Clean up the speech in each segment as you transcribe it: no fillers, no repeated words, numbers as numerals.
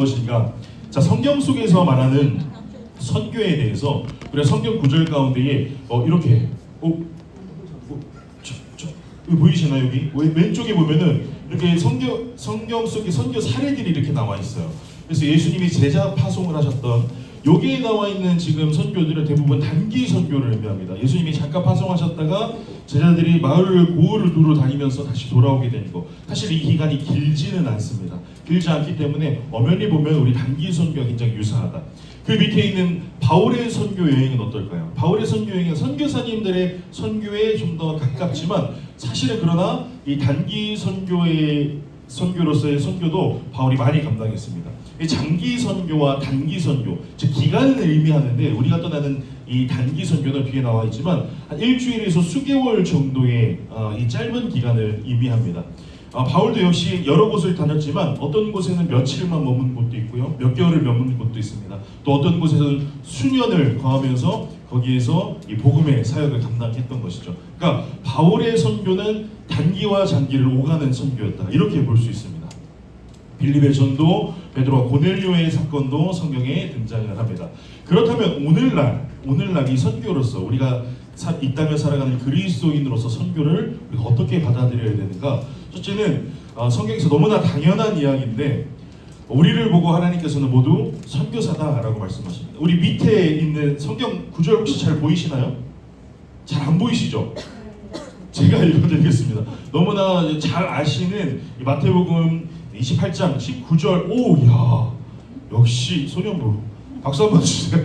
무엇인가? 자, 성경 속에서 말하는 선교에 대해서 우리가 성경 구절 가운데에 이렇게 여기 보이시나요? 여기 왼쪽에 보면은 이렇게 성경 속에 선교 사례들이 이렇게 나와 있어요. 그래서 예수님이 제자 파송을 하셨던 여기에 나와 있는 지금 선교들은 대부분 단기 선교를 의미합니다. 예수님이 잠깐 파송하셨다가 제자들이 마을을 고을을 두루 다니면서 다시 돌아오게 되는 거. 사실 이 기간이 길지는 않습니다. 길지 않기 때문에 엄연히 보면 우리 단기 선교가 굉장히 유사하다. 그 밑에 있는 바울의 선교 여행은 어떨까요? 바울의 선교 여행은 선교사님들의 선교에 좀 더 가깝지만 사실은 그러나 이 단기 선교로서의 선교도 바울이 많이 감당했습니다. 이 장기 선교와 단기 선교, 즉 기간을 의미하는데 우리가 떠나는 이 단기 선교는 뒤에 나와 있지만 한 일주일에서 수개월 정도의 이 짧은 기간을 의미합니다. 바울도 역시 여러 곳을 다녔지만 어떤 곳에는 며칠만 머문 곳도 있고요, 몇 개월을 머문 곳도 있습니다. 또 어떤 곳에서는 수년을 거하면서 거기에서 이 복음의 사역을 감당했던 것이죠. 그러니까 바울의 선교는 단기와 장기를 오가는 선교였다, 이렇게 볼 수 있습니다. 빌립의 전도, 베드로와 고넬료의 사건도 성경에 등장을 합니다. 그렇다면 오늘날 이 선교로서 우리가 이 땅을 살아가는 그리스도인으로서 선교를 우리가 어떻게 받아들여야 되는가? 첫째는 성경에서 너무나 당연한 이야기인데 우리를 보고 하나님께서는 모두 선교사다라고 말씀하십니다. 우리 밑에 있는 성경 구절 혹시 잘 보이시나요? 잘 안 보이시죠? 제가 읽어드리겠습니다. 너무나 잘 아시는 이 마태복음 28장 19절. 오야, 역시 소년부 박수 한번 주세요.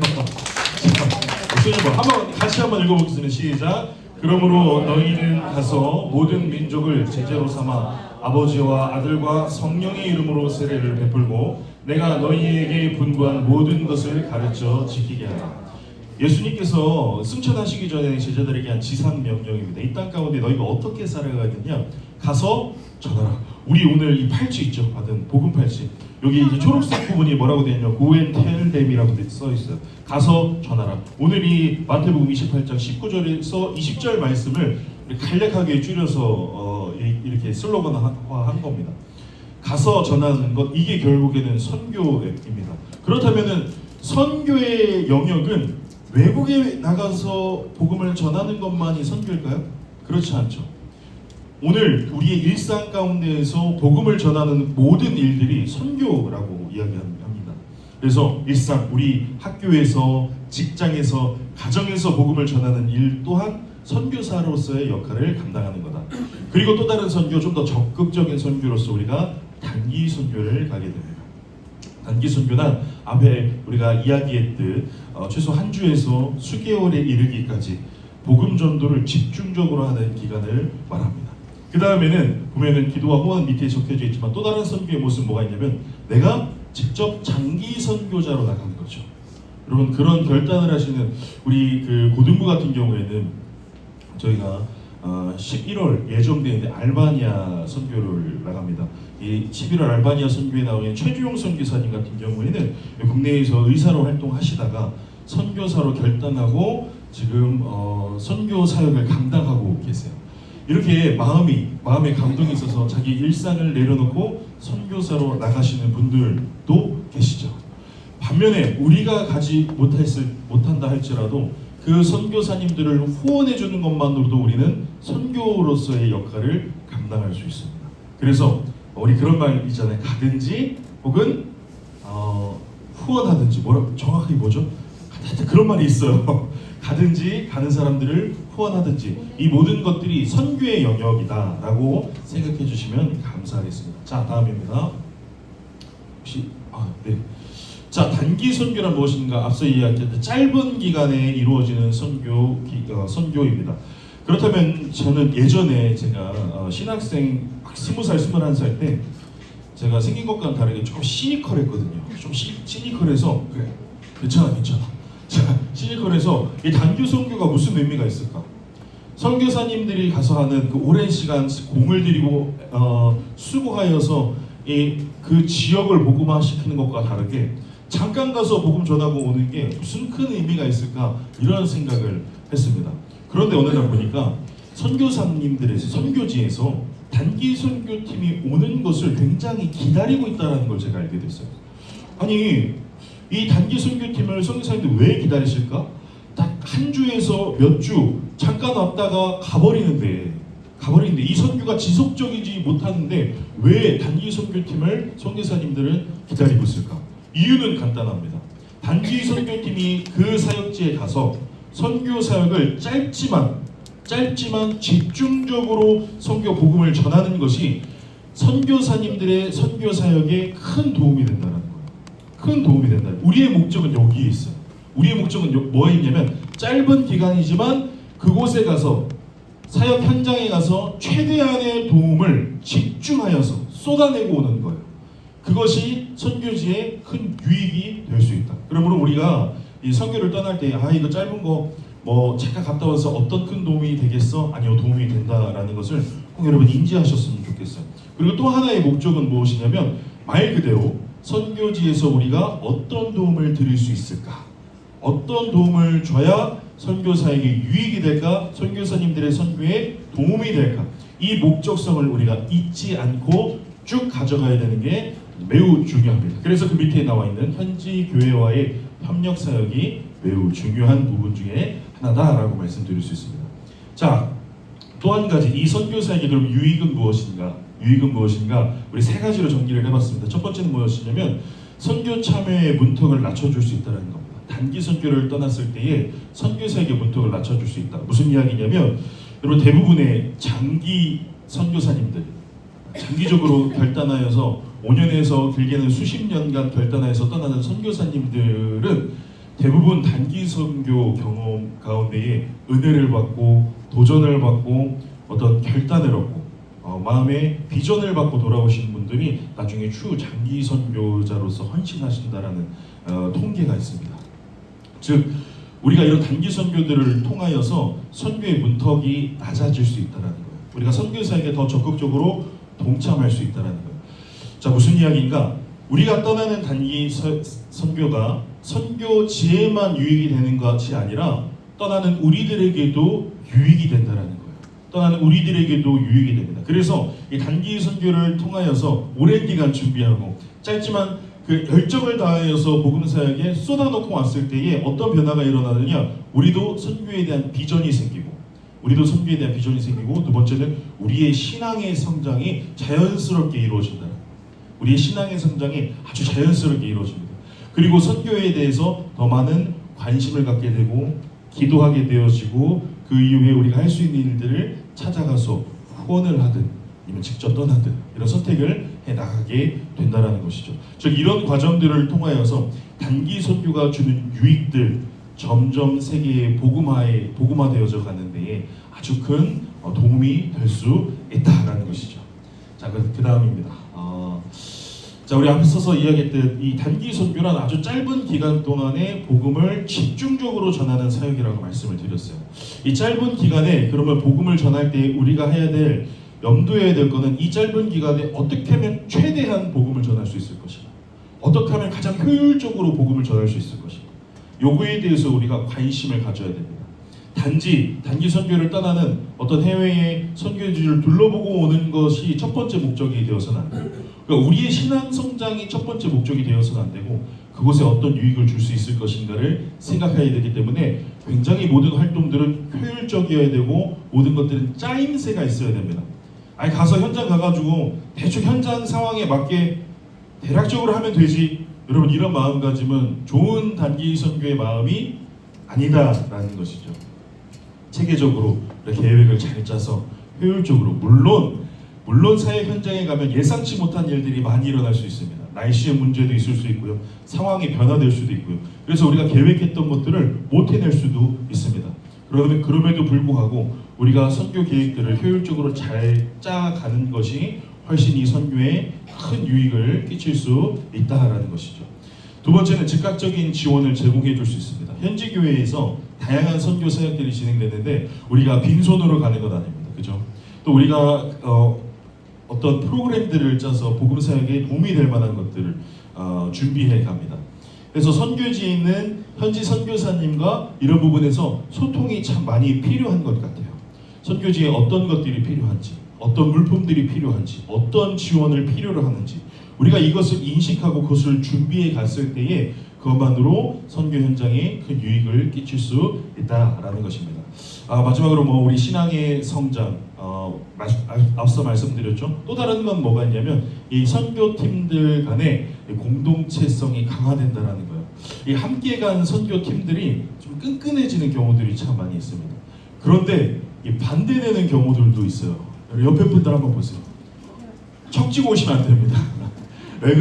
소년부 같이 한번 읽어보겠습니다. 시작. 그러므로 너희는 가서 모든 민족을 제자로 삼아 아버지와 아들과 성령의 이름으로 세례를 베풀고 내가 너희에게 분부한 모든 것을 가르쳐 지키게 하라. 예수님께서 승천하시기 전에 제자들에게 한 지상 명령입니다. 이 땅 가운데 너희가 어떻게 살아가느냐? 가서 전하라. 우리 오늘 이 팔찌 있죠? 받은 복음 팔찌. 여기 이제 초록색 부분이 뭐라고 되어 있냐면 Go and tell them이라고 써 있어요. 가서 전하라. 오늘 이 마태복음 28장 19절에서 20절 말씀을 간략하게 줄여서 이렇게 슬로건화한 겁니다. 가서 전하는 것, 이게 결국에는 선교입니다. 그렇다면은 선교의 영역은 외국에 나가서 복음을 전하는 것만이 선교일까요? 그렇지 않죠. 오늘 우리의 일상 가운데에서 복음을 전하는 모든 일들이 선교라고 이야기합니다. 그래서 일상, 우리 학교에서, 직장에서, 가정에서 복음을 전하는 일 또한 선교사로서의 역할을 감당하는 거다. 그리고 또 다른 선교, 좀 더 적극적인 선교로서 우리가 단기 선교를 가게 됩니다. 단기 선교는 앞에 우리가 이야기했듯 최소 한 주에서 수개월에 이르기까지 복음 전도를 집중적으로 하는 기간을 말합니다. 그 다음에는 보면은 기도와 후원 밑에 적혀져 있지만 또 다른 선교의 모습은 뭐가 있냐면 내가 직접 장기 선교자로 나가는 거죠. 여러분, 그런 결단을 하시는 우리 그 고등부 같은 경우에는 저희가 11월 예정되어 있는 알바니아 선교를 나갑니다. 이 11월 알바니아 선교에 나오는 최주용 선교사님 같은 경우에는 국내에서 의사로 활동하시다가 선교사로 결단하고 지금 선교 사역을 감당하고 계세요. 이렇게 마음에 감동이 있어서 자기 일상을 내려놓고 선교사로 나가시는 분들도 계시죠. 반면에 우리가 가지 못한다 할지라도 그 선교사님들을 후원해 주는 것만으로도 우리는 선교로서의 역할을 감당할 수 있습니다. 그래서 우리 그런 말 있잖아요. 가든지 혹은 후원하든지, 정확하게 뭐죠? 하여튼 그런 말이 있어요. 가든지, 가는 사람들을 후원하든지, 이 모든 것들이 선교의 영역이다라고 생각해 주시면 감사하겠습니다. 자, 다음입니다. 혹시 네. 자, 단기 선교란 무엇인가? 앞서 이야기했던 짧은 기간에 이루어지는 선교입니다. 그렇다면 저는 예전에 제가 신학생 20살, 21살 때 제가 생긴 것과는 다르게 좀 시니컬했거든요. 좀 시니컬해서 그래, 괜찮아. 자, 시니컬해서 이 단기 선교가 무슨 의미가 있을까? 선교사님들이 가서 하는 그 오랜 시간 공을 들이고 수고하여서 그 지역을 복음화시키는 것과 다르게 잠깐 가서 복음 전하고 오는 게 무슨 큰 의미가 있을까, 이런 생각을 했습니다. 그런데 어느 날 보니까 선교사님들의 선교지에서 단기 선교팀이 오는 것을 굉장히 기다리고 있다는 걸 제가 알게 됐어요. 아니 이 단기 선교팀을 선교사님들 왜 기다리실까? 딱 한 주에서 몇 주 잠깐 왔다가 가버리는데 이 선교가 지속적이지 못하는데 왜 단기 선교팀을 선교사님들은 기다리고 있을까? 이유는 간단합니다. 단기 선교팀이 그 사역지에 가서 선교 사역을 짧지만 집중적으로 선교 복음을 전하는 것이 선교사님들의 선교 사역에 큰 도움이 된다는 거예요. 큰 도움이 된다. 우리의 목적은 여기에 있어요. 우리의 목적은 뭐에 있냐면 짧은 기간이지만 그곳에 가서 사역 현장에 가서 최대한의 도움을 집중하여서 쏟아내고 오는 거예요. 그것이 선교지에 큰 유익이 될 수 있다. 그러므로 우리가 이 선교를 떠날 때 이거 짧은 거 뭐 잠깐 갔다 와서 어떤 큰 도움이 되겠어? 아니요, 도움이 된다라는 것을 꼭 여러분 인지하셨으면 좋겠어요. 그리고 또 하나의 목적은 무엇이냐면 말 그대로 선교지에서 우리가 어떤 도움을 드릴 수 있을까? 어떤 도움을 줘야 선교사에게 유익이 될까? 선교사님들의 선교에 도움이 될까? 이 목적성을 우리가 잊지 않고 쭉 가져가야 되는 게 매우 중요합니다. 그래서 그 밑에 나와 있는 현지 교회와의 협력 사역이 매우 중요한 부분 중에 하나다라고 말씀드릴 수 있습니다. 자, 또 한 가지 이 선교 사역의 그럼 유익은 무엇인가? 우리 세 가지로 정리를 해봤습니다. 첫 번째는 무엇이냐면 선교 참여의 문턱을 낮춰줄 수 있다는 겁니다. 단기 선교를 떠났을 때에 선교 사역의 문턱을 낮춰줄 수 있다. 무슨 이야기냐면 여러분 대부분의 장기 선교사님들 장기적으로 결단하여서 5년에서 길게는 수십 년간 결단하여서 떠나는 선교사님들은 대부분 단기 선교 경험 가운데에 은혜를 받고 도전을 받고 어떤 결단을 얻고 마음의 비전을 받고 돌아오신 분들이 나중에 추후 장기 선교자로서 헌신하신다라는 통계가 있습니다. 즉 우리가 이런 단기 선교들을 통하여서 선교의 문턱이 낮아질 수 있다는 거예요. 우리가 선교사에게 더 적극적으로 동참할 수 있다는 거예요. 자, 무슨 이야기인가? 우리가 떠나는 단기 선교가 선교지에만 유익이 되는 것이 아니라 떠나는 우리들에게도 유익이 된다는 거예요. 떠나는 우리들에게도 유익이 됩니다. 그래서 이 단기 선교를 통하여서 오랜 기간 준비하고 짧지만 그 열정을 다하여서 복음 사역에 쏟아놓고 왔을 때에 어떤 변화가 일어나느냐? 우리도 선교에 대한 비전이 생기고 두 번째는 우리의 신앙의 성장이 자연스럽게 이루어진다. 우리의 신앙의 성장이 아주 자연스럽게 이루어집니다. 그리고 선교에 대해서 더 많은 관심을 갖게 되고 기도하게 되어지고 그 이후에 우리가 할 수 있는 일들을 찾아가서 후원을 하든 아니면 직접 떠나든 이런 선택을 해나가게 된다는 것이죠. 즉 이런 과정들을 통하여서 단기 선교가 주는 유익들 점점 세계의 복음화되어져 가는 데에 아주 큰 도움이 될 수 있다라는 것이죠. 자, 그 다음입니다. 자, 우리 앞서서 이야기했듯 이 단기 선교란 아주 짧은 기간 동안에 복음을 집중적으로 전하는 사역이라고 말씀을 드렸어요. 이 짧은 기간에 그러면 복음을 전할 때 우리가 해야 될 염두해야 될 것은 이 짧은 기간에 어떻게 하면 최대한 복음을 전할 수 있을 것인가, 어떻게 하면 가장 효율적으로 복음을 전할 수 있을 것인가, 요거에 대해서 우리가 관심을 가져야 됩니다. 단지 단기 선교를 떠나는 어떤 해외의 선교지를 둘러보고 오는 것이 첫 번째 목적이 되어서는 안 돼요. 그러니까 우리의 신앙 성장이 첫 번째 목적이 되어서는 안 되고 그곳에 어떤 유익을 줄 수 있을 것인가를 생각해야 되기 때문에 굉장히 모든 활동들은 효율적이어야 되고 모든 것들은 짜임새가 있어야 됩니다. 아니 가서 현장 가가지고 대충 현장 상황에 맞게 대략적으로 하면 되지, 여러분 이런 마음가짐은 좋은 단기 선교의 마음이 아니다라는 것이죠. 체계적으로 계획을 잘 짜서 효율적으로 물론 사회 현장에 가면 예상치 못한 일들이 많이 일어날 수 있습니다. 날씨의 문제도 있을 수 있고요. 상황이 변화될 수도 있고요. 그래서 우리가 계획했던 것들을 못 해낼 수도 있습니다. 그럼에도 불구하고 우리가 선교 계획들을 효율적으로 잘 짜가는 것이 훨씬 이 선교에 큰 유익을 끼칠 수 있다라는 것이죠. 두 번째는 즉각적인 지원을 제공해 줄 수 있습니다. 현지 교회에서 다양한 선교 사역들이 진행되는데 우리가 빈손으로 가는 건 아닙니다. 그죠? 또 우리가 어떤 프로그램들을 짜서 복음 사역에 도움이 될 만한 것들을 준비해 갑니다. 그래서 선교지에 있는 현지 선교사님과 이런 부분에서 소통이 참 많이 필요한 것 같아요. 선교지에 어떤 것들이 필요한지, 어떤 물품들이 필요한지, 어떤 지원을 필요로 하는지 우리가 이것을 인식하고 그것을 준비해 갔을 때에 그것만으로 선교 현장에 큰 유익을 끼칠 수 있다라는 것입니다. 마지막으로 우리 신앙의 성장, 앞서 말씀드렸죠. 또 다른 건 뭐가 있냐면 이 선교팀들 간의 공동체성이 강화된다라는 거예요. 이 함께 간 선교팀들이 좀 끈끈해지는 경우들이 참 많이 있습니다. 그런데 이 반대되는 경우들도 있어요. 옆에 분들 한번 보세요. 척지고 오시면 안 됩니다. 왜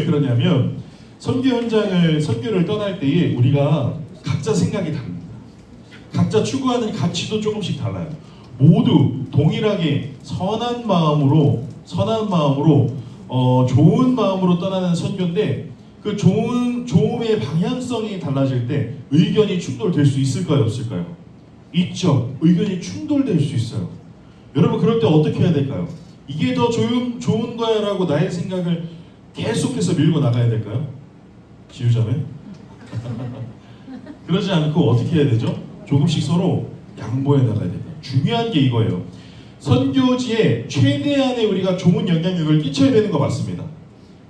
그러냐면 선교를 떠날 때에 우리가 각자 생각이 다릅니다. 각자 추구하는 가치도 조금씩 달라요. 모두 동일하게 선한 마음으로 좋은 마음으로 떠나는 선교인데 그 좋음의 방향성이 달라질 때 의견이 충돌될 수 있을까요, 없을까요? 있죠. 의견이 충돌될 수 있어요. 여러분 그럴 때 어떻게 해야 될까요? 이게 더 좋은 거야 라고 나의 생각을 계속해서 밀고 나가야 될까요? 지우자매? 그러지 않고 어떻게 해야 되죠? 조금씩 서로 양보해 나가야 됩니다. 중요한 게 이거예요. 선교지에 최대한의 우리가 좋은 영향력을 끼쳐야 되는 거 맞습니다.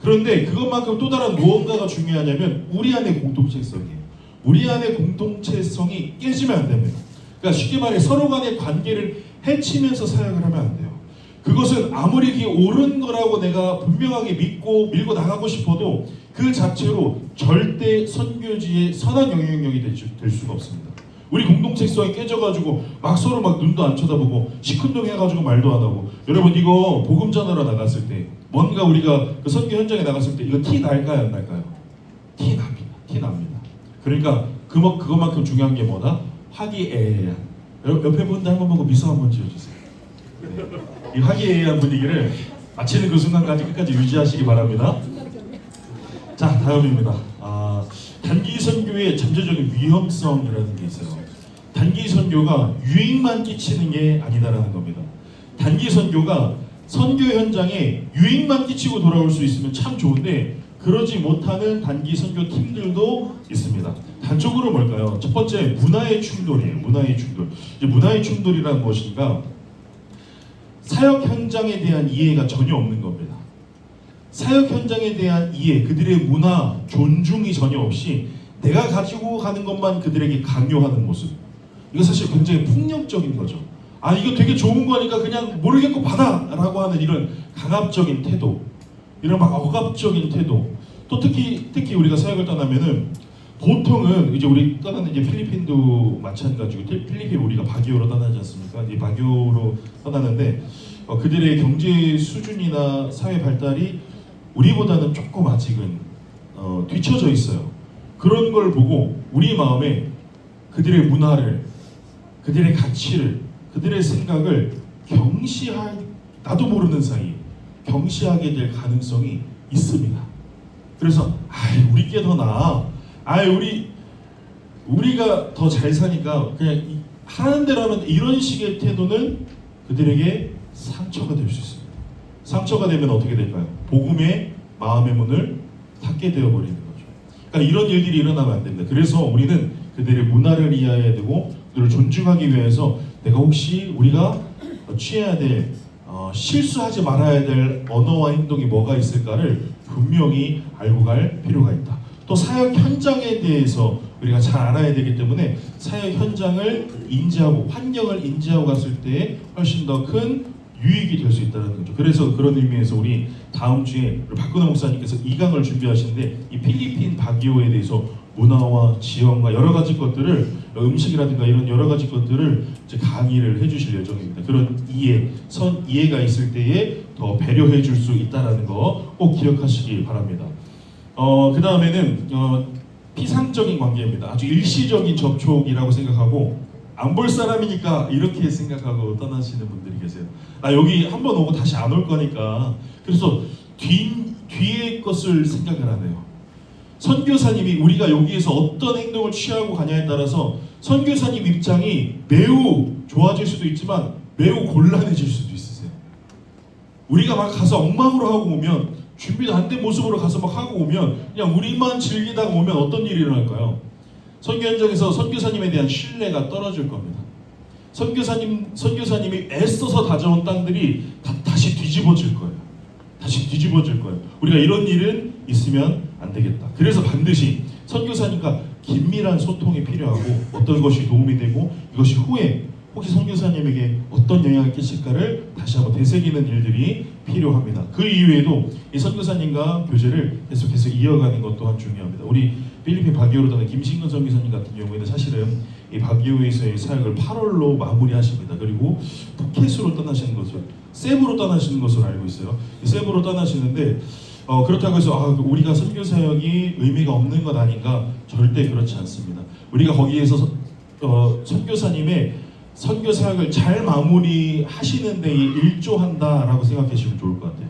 그런데 그것만큼 또 다른 무언가가 중요하냐면 우리 안의 공동체성이에요. 우리 안의 공동체성이 깨지면 안 됩니다. 그러니까 쉽게 말해 서로 간의 관계를 해치면서 사역을 하면 안 돼요. 그것은 아무리 그게 옳은 거라고 내가 분명하게 믿고 밀고 나가고 싶어도 그 자체로 절대 선교지의 선한 영향력이 될 수가 없습니다. 우리 공동체성이 깨져가지고 서로 눈도 안 쳐다보고 시큰둥해가지고 말도 안 하고 여러분 이거 복음 전하러 나갔을 때 뭔가 우리가 그 선교 현장에 나갔을 때 이거 티 날까요 안 날까요? 티 납니다. 그러니까 그것만큼 중요한 게 뭐다? 화기애애한. 옆에 분들 한번 보고 미소 한번 지어주세요. 네. 이 화기애애한 분위기를 마치는 그 순간까지 끝까지 유지하시기 바랍니다. 자, 다음입니다. 단기 선교의 잠재적인 위험성이라는 게 있어요. 단기 선교가 유익만 끼치는 게 아니다라는 겁니다. 단기 선교가 선교 현장에 유익만 끼치고 돌아올 수 있으면 참 좋은데 그러지 못하는 단기 선교 팀들도 있습니다. 단적으로 뭘까요? 첫 번째 문화의 충돌이에요. 문화의 충돌. 이제 문화의 충돌이란 무엇인가? 사역 현장에 대한 이해가 전혀 없는 겁니다. 사역 현장에 대한 이해, 그들의 문화, 존중이 전혀 없이 내가 가지고 가는 것만 그들에게 강요하는 모습. 이거 사실 굉장히 폭력적인 거죠. 이거 되게 좋은 거니까 그냥 모르겠고 받아라고 하는 이런 강압적인 태도, 이런 억압적인 태도. 또 특히 우리가 사역을 떠나면은 보통은 이제 우리 떠나는 이제 필리핀도 마찬가지고 필리핀 우리가 바기오로 떠나지 않습니까? 이 바기오로 떠나는데 그들의 경제 수준이나 사회 발달이 우리보다는 조금 아직은 뒤처져 있어요. 그런 걸 보고 우리 마음에 그들의 문화를, 그들의 가치를, 그들의 생각을 나도 모르는 사이 경시하게 될 가능성이 있습니다. 그래서 우리 게 더 나아. 우리가 더 잘 사니까 그냥 하는 대로 하면 이런 식의 태도는 그들에게 상처가 될 수 있습니다. 상처가 되면 어떻게 될까요? 복음의 마음의 문을 닫게 되어버리는 거죠. 그러니까 이런 일들이 일어나면 안 됩니다. 그래서 우리는 그들의 문화를 이해해야 되고 그들을 존중하기 위해서 내가 혹시 우리가 취해야 될 실수하지 말아야 될 언어와 행동이 뭐가 있을까를 분명히 알고 갈 필요가 있다. 또 사역 현장에 대해서 우리가 잘 알아야 되기 때문에 사역 현장을 인지하고 환경을 인지하고 갔을 때 훨씬 더 큰 유익이 될 수 있다는 거죠. 그래서 그런 의미에서 우리 다음 주에 박근호 목사님께서 2강을 준비하시는데 이 필리핀 바기오에 대해서 문화와 지형과 여러 가지 것들을 음식이라든가 이런 여러 가지 것들을 이제 강의를 해주실 예정입니다. 그런 이해가 있을 때에 더 배려해 줄 수 있다는 거 꼭 기억하시기 바랍니다. 그 다음에는 피상적인 관계입니다. 아주 일시적인 접촉이라고 생각하고 안 볼 사람이니까 이렇게 생각하고 떠나시는 분들이 계세요. 여기 한번 오고 다시 안 올 거니까. 그래서 뒤의 것을 생각을 하네요. 선교사님이 우리가 여기에서 어떤 행동을 취하고 가냐에 따라서 선교사님 입장이 매우 좋아질 수도 있지만 매우 곤란해질 수도 있으세요. 우리가 가서 엉망으로 하고 오면 준비도 안 된 모습으로 가서 하고 오면 그냥 우리만 즐기다가 오면 어떤 일이 일어날까요? 선교 현장에서 선교사님에 대한 신뢰가 떨어질 겁니다. 선교사님이 애써서 다져온 땅들이 다시 뒤집어질 거예요. 다시 뒤집어질 거예요. 우리가 이런 일은 있으면 안 되겠다. 그래서 반드시 선교사님과 긴밀한 소통이 필요하고 어떤 것이 도움이 되고 이것이 후에 혹시 선교사님에게 어떤 영향을 끼칠까를 다시 한번 되새기는 일들이 필요합니다. 그 이외에도 이 선교사님과 교제를 계속해서 이어가는 것 또한 중요합니다. 우리 필리핀 바기오로 떠난 김신근 선교사님 같은 경우에는 사실은 이 바기오에서의 사역을 8월로 마무리하십니다. 그리고 푸켓으로 떠나시는 것을 세부로 떠나시는 것으로 알고 있어요. 세부로 떠나시는데 그렇다고 해서 우리가 선교 사역이 의미가 없는 것 아닌가? 절대 그렇지 않습니다. 우리가 거기에서 선교사님의 선교 사역을 잘 마무리하시는 데 일조한다라고 생각하시면 좋을 것 같아요.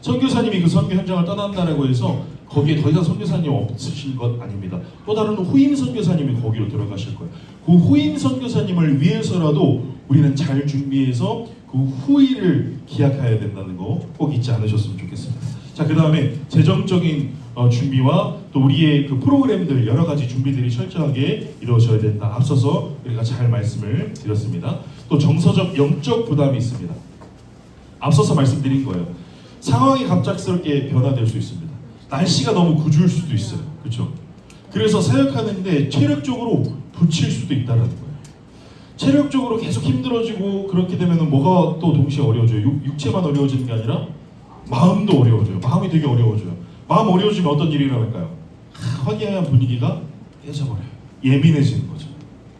선교사님이 그 선교 현장을 떠난다라고 해서 거기에 더 이상 선교사님 없으신 것 아닙니다. 또 다른 후임 선교사님이 거기로 들어가실 거예요. 그 후임 선교사님을 위해서라도 우리는 잘 준비해서 그 후일을 기약해야 된다는 거 꼭 잊지 않으셨으면 좋겠습니다. 자, 그 다음에 재정적인 준비와 또 우리의 그 프로그램들 여러 가지 준비들이 철저하게 이루어져야 된다. 앞서서 우리가 잘 말씀을 드렸습니다. 또 정서적 영적 부담이 있습니다. 앞서서 말씀드린 거예요. 상황이 갑작스럽게 변화될 수 있습니다. 날씨가 너무 궂을 수도 있어요. 그렇죠? 그래서 사역하는데 체력적으로 부칠 수도 있다는 거예요. 체력적으로 계속 힘들어지고 그렇게 되면 뭐가 또 동시에 어려워져요? 육체만 어려워지는 게 아니라 마음도 어려워져요. 마음이 되게 어려워져요. 마음 어려워지면 어떤 일이 일어날까요? 화기애애한 분위기가 깨져버려요. 예민해지는 거죠.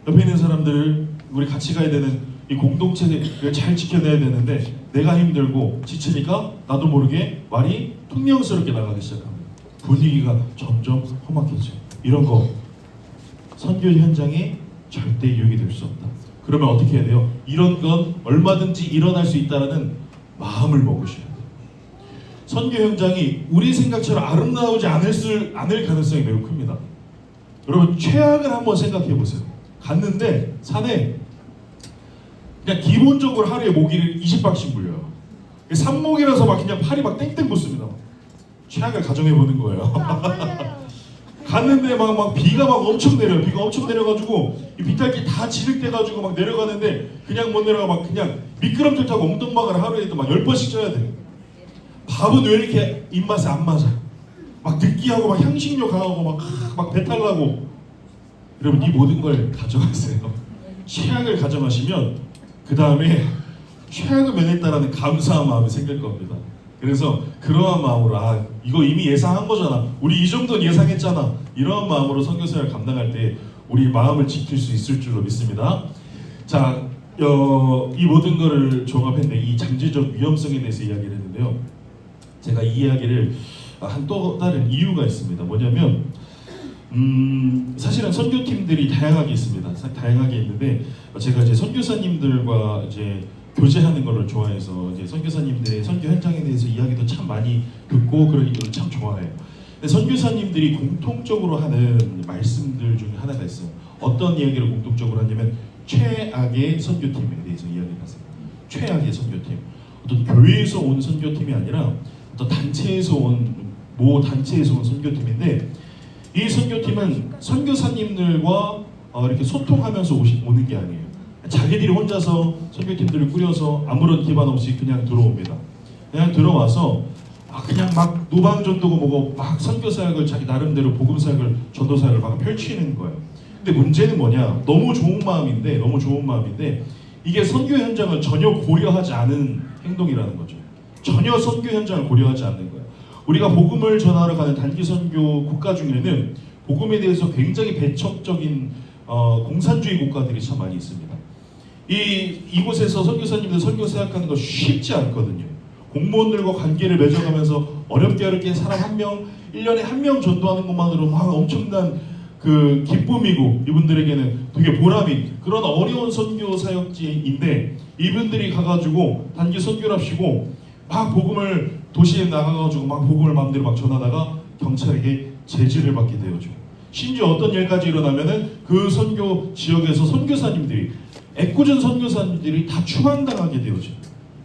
옆에 있는 사람들을 우리 같이 가야 되는 이 공동체를 잘 지켜내야 되는데 내가 힘들고 지치니까 나도 모르게 말이 퉁명스럽게 나가기 시작합니다. 분위기가 점점 험악해져요. 이런 거 선교 현장에 절대 유익이 될 수 없다. 그러면 어떻게 해야 돼요? 이런 건 얼마든지 일어날 수 있다는 마음을 먹으셔야 돼요. 선교 현장이 우리 생각처럼 아름다우지 않을 가능성이 매우 큽니다. 여러분 최악을 한번 생각해 보세요. 갔는데 산에 그냥 기본적으로 하루에 모기를 20박씩 물려요. 산모기라서 막 그냥 팔이 막 땡땡 붙습니다. 최악을 가정해 보는 거예요. 갔는데 막 비가 막 엄청 내려요. 비가 엄청 내려가지고 이 비탈길 다 지륵돼가지고 막 내려가는데 그냥 못 내려가 막 그냥 미끄럼틀 타고 엉덩방아를 하루에도 막 10번씩 쪄야 돼요. 밥은 왜 이렇게 입맛에 안 맞아? 막 느끼하고 막 향신료 강하고 막 배탈 나고. 여러분 이 모든 걸 가져가세요. 최악을 가져가시면 그 다음에 최악을 면했다라는 감사한 마음이 생길 겁니다. 그래서 그러한 마음으로 이거 이미 예상한 거잖아. 우리 이 정도는 예상했잖아. 이러한 마음으로 선교사를 감당할 때 우리 마음을 지킬 수 있을 줄로 믿습니다. 자, 이 모든 거를 종합했는데 이 장제적 위험성에 대해서 이야기를 했는데요. 제가 이 이야기를 한 또 다른 이유가 있습니다. 뭐냐면 사실은 선교팀들이 다양하게 있습니다. 다양하게 있는데 제가 이제 선교사님들과 이제 교제하는 것을 좋아해서 이제 선교사님들의 선교 현장에 대해서 이야기도 참 많이 듣고 그런 것을 참 좋아해요. 근데 선교사님들이 공통적으로 하는 말씀들 중에 하나가 있어요. 어떤 이야기를 공통적으로 하냐면 최악의 선교팀에 대해서 이야기를 하세요. 최악의 선교팀. 어떤 교회에서 온 선교팀이 아니라 어떤 단체에서 모 단체에서 온 선교팀인데 이 선교팀은 선교사님들과 이렇게 소통하면서 오는 게 아니에요. 자기들이 혼자서 선교팀들을 꾸려서 아무런 기반 없이 그냥 들어옵니다. 그냥 들어와서 그냥 막 노방전도고 뭐고 막 선교사역을 자기 나름대로 복음사역을 전도사역을 막 펼치는 거예요. 근데 문제는 뭐냐? 너무 좋은 마음인데 이게 선교 현장을 전혀 고려하지 않은 행동이라는 거죠. 전혀 선교 현장을 고려하지 않는 거예요. 우리가 복음을 전하러 가는 단기 선교 국가 중에는 복음에 대해서 굉장히 배척적인 공산주의 국가들이 참 많이 있습니다. 이곳에서 선교사님들 선교 사역하는 거 쉽지 않거든요. 공무원들과 관계를 맺어가면서 어렵게 사람 한 명, 1년에 한 명 전도하는 것만으로 막 엄청난 그 기쁨이고 이분들에게는 되게 보람이 그런 어려운 선교 사역지인데 이분들이 가가지고 단기 선교랍시고 막 복음을 도시에 나가가지고 막 복음을 마음대로 막 전하다가 경찰에게 제지를 받게 되어죠. 심지어 어떤 일까지 일어나면은 그 선교 지역에서 선교사님들이 애꿎은 선교사님들이 다 추방당하게 되어죠.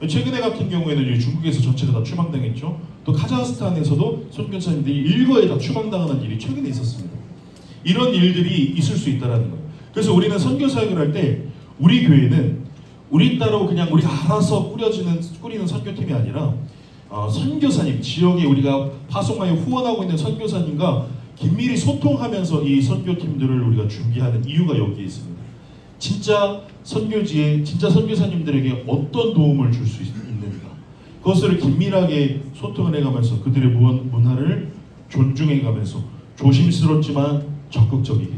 최근에 같은 경우에는 중국에서 전체가 다 추방당했죠. 또 카자흐스탄에서도 선교사님들이 일거에 다 추방당하는 일이 최근에 있었습니다. 이런 일들이 있을 수 있다는 거예요. 그래서 우리는 선교 사역을 할 때 우리 교회는 우리 따로 그냥 우리가 알아서 꾸리는 선교팀이 아니라 선교사님, 지역에 우리가 파송하여 후원하고 있는 선교사님과 긴밀히 소통하면서 이 선교팀들을 우리가 준비하는 이유가 여기에 있습니다. 진짜 선교지에 진짜 선교사님들에게 어떤 도움을 줄 수 있는가, 그것을 긴밀하게 소통을 해가면서 그들의 문화를 존중해가면서 조심스럽지만 적극적이게,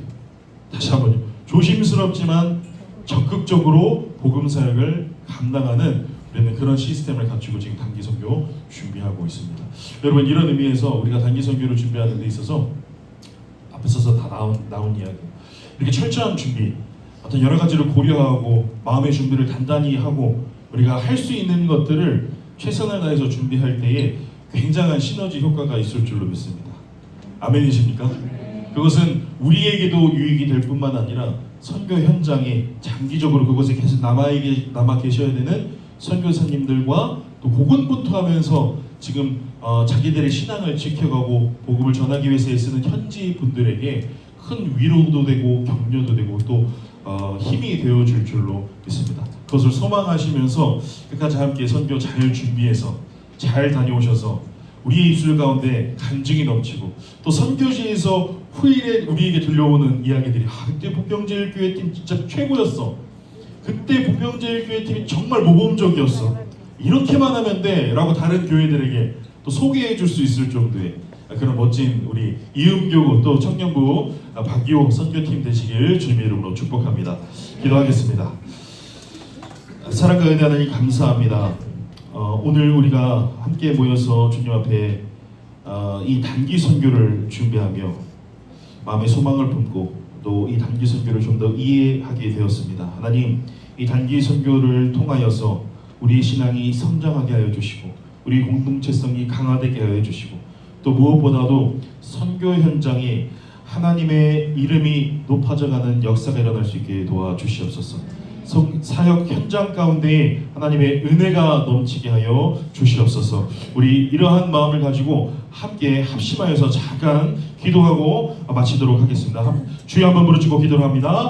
다시 한번요, 조심스럽지만 적극적으로 복음 사역을 감당하는 우리는 그런 시스템을 갖추고 지금 단기 선교 준비하고 있습니다. 여러분, 이런 의미에서 우리가 단기 선교를 준비하는 데 있어서 앞에 서서 다 나온 이야기, 이렇게 철저한 준비, 어떤 여러 가지를 고려하고 마음의 준비를 단단히 하고 우리가 할 수 있는 것들을 최선을 다해서 준비할 때에 굉장한 시너지 효과가 있을 줄로 믿습니다. 아멘이십니까? 그것은 우리에게도 유익이 될 뿐만 아니라 선교 현장에 장기적으로 그곳에 계속 남아 계셔야 되는 선교사님들과 또 고군분투하면서 지금 자기들의 신앙을 지켜가고 복음을 전하기 위해서 애쓰는 현지 분들에게 큰 위로도 되고 격려도 되고 또 힘이 되어줄 줄로 믿습니다. 그것을 소망하시면서 끝까지 함께 선교 잘 준비해서 잘 다녀오셔서 우리의 입술 가운데 간증이 넘치고 또 선교지에서 후일에 우리에게 들려오는 이야기들이 그때 부평제일교회팀 진짜 최고였어, 그때 부평제일교회팀이 정말 모범적이었어, 이렇게만 하면 돼 라고 다른 교회들에게 또 소개해 줄 수 있을 정도의 그런 멋진 우리 이음교구 또 청년부 박기호 선교팀 되시길 주님의 이름으로 축복합니다. 기도하겠습니다. 사랑과 은혜 하나님 감사합니다. 오늘 우리가 함께 모여서 주님 앞에 이 단기 선교를 준비하며 마음의 소망을 품고 또 이 단기 선교를 좀 더 이해하게 되었습니다. 하나님, 이 단기 선교를 통하여서 우리의 신앙이 성장하게 하여 주시고 우리 공동체성이 강화되게 하여 주시고 또 무엇보다도 선교 현장에 하나님의 이름이 높아져가는 역사가 일어날 수 있게 도와주시옵소서. 사역 현장 가운데 하나님의 은혜가 넘치게 하여 주시옵소서. 우리 이러한 마음을 가지고 함께 합심하여서 잠깐 기도하고 마치도록 하겠습니다. 주여 한번 부르짖고 기도를 합니다.